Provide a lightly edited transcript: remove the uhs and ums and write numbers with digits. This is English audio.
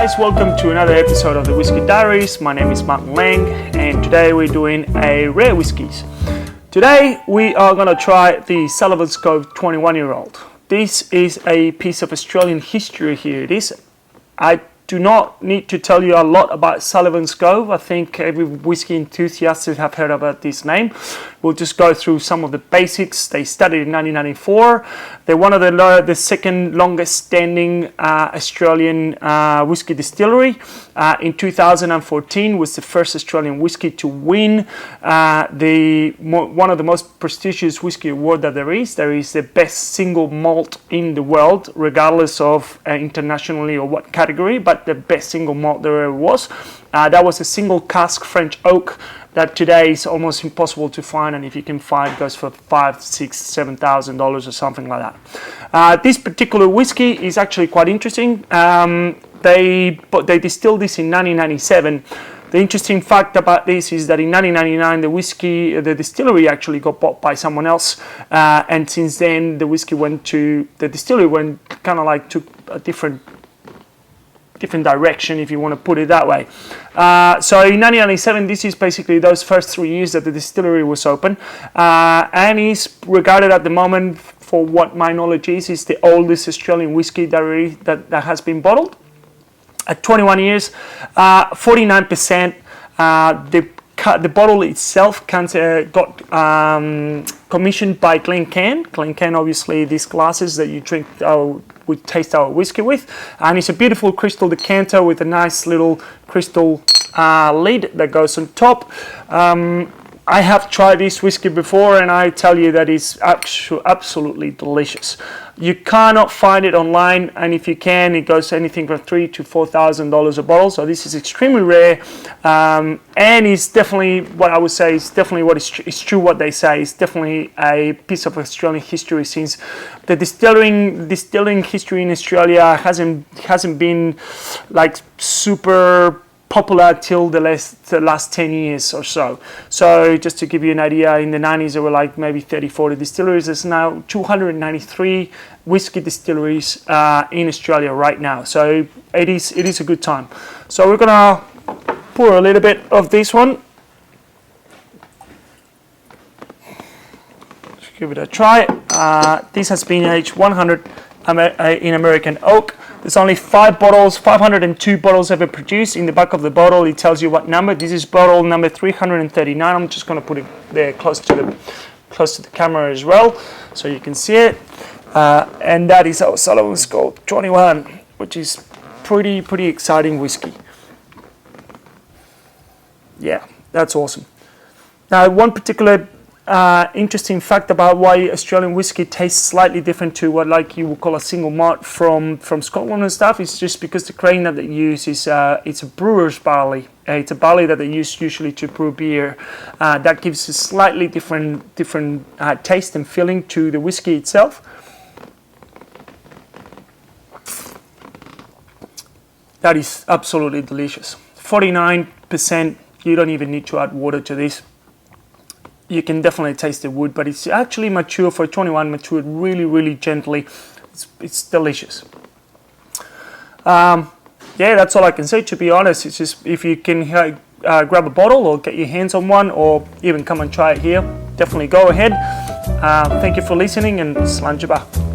guys, welcome to another episode of the Whiskey Diaries. My name is Martin Lang and today we're doing a rare whiskies. Today we are going to try the Sullivans Cove 21-year-old. This is a piece of Australian history here. I do not need to tell you a lot about Sullivans Cove. I think every whiskey enthusiast have heard about this name. We'll just go through some of the basics. They started in 1994. They're one of the second longest standing Australian whiskey distillery. In 2014 was the first Australian whiskey to win one of the most prestigious whiskey award that there is. There is the best single malt in the world, regardless of internationally or what category, but the best single malt there ever was. That was a single cask French oak that today is almost impossible to find, and if you can find, it goes for $5,000, $6,000, $7,000 or something like that. This particular whiskey is actually quite interesting. They distilled this in 1997. The interesting fact about this is that in 1999 the distillery actually got bought by someone else, and since then the distillery kind of like took a different direction, if you want to put it that way. So in 1997, this is basically those first 3 years that the distillery was open, and is regarded at the moment, for what my knowledge is the oldest Australian whiskey distillery that has been bottled. At 21 years, 49%. The bottle itself got commissioned by Glencairn. Glencairn, obviously, these glasses that you drink, we taste our whiskey with, and it's a beautiful crystal decanter with a nice little crystal lid that goes on top. I have tried this whiskey before, and I tell you that it's absolutely delicious. You cannot find it online, and if you can, it goes anything from $3,000 to $4,000 a bottle. So this is extremely rare, and it's definitely what I would say is definitely what is true. What they say is definitely a piece of Australian history, since the distilling history in Australia hasn't been like super popular till the last 10 years or so. So just to give you an idea, in the 90s there were like maybe 30-40 distilleries. There's now 293 whiskey distilleries in Australia right now. So it is a good time. So we're gonna pour a little bit of this one. Let's give it a try. This has been aged 100 in American oak. There's only 502 bottles ever produced. In the back of the bottle, it tells you what number. This is bottle number 339. I'm just going to put it there close to the camera as well, so you can see it. And that is our Sullivans Cove 21, which is pretty exciting whiskey. Yeah, that's awesome. Now, one particular interesting fact about why Australian whiskey tastes slightly different to what like you would call a single malt from Scotland and stuff is just because the grain that they use is it's a brewer's barley. It's a barley that they use usually to brew beer. That gives a slightly different taste and feeling to the whiskey itself. That is absolutely delicious. 49%. You don't even need to add water to this. You can definitely taste the wood, but it's actually mature for 21, matured really gently. It's delicious. Yeah, that's all I can say, to be honest. It's just, if you can grab a bottle or get your hands on one, or even come and try it here, definitely go ahead. Thank you for listening, and slanjaba.